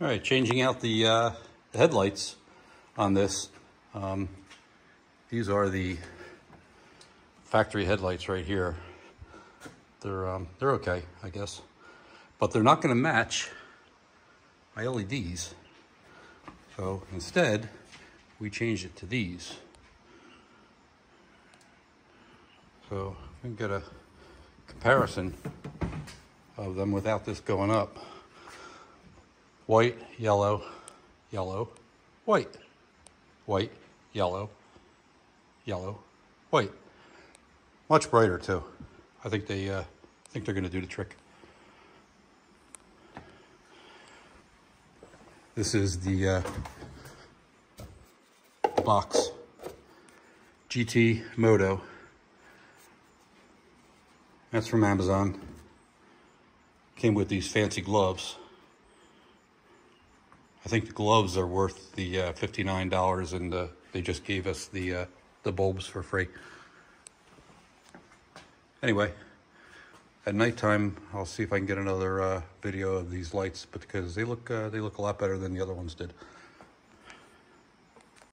All right, changing out the headlights on this. These are the factory headlights right here. They're okay, I guess, but they're not going to match my LEDs. So instead, we changed it to these. So we can get a comparison of them without this going up. White, yellow, yellow, white, white, yellow, yellow, white. Much brighter too. I think they're going to do the trick. This is the box GT Moto. That's from Amazon. Came with these fancy gloves. I think the gloves are worth the $59, and they just gave us the bulbs for free. Anyway, at nighttime, I'll see if I can get another video of these lights, but because they look a lot better than the other ones did.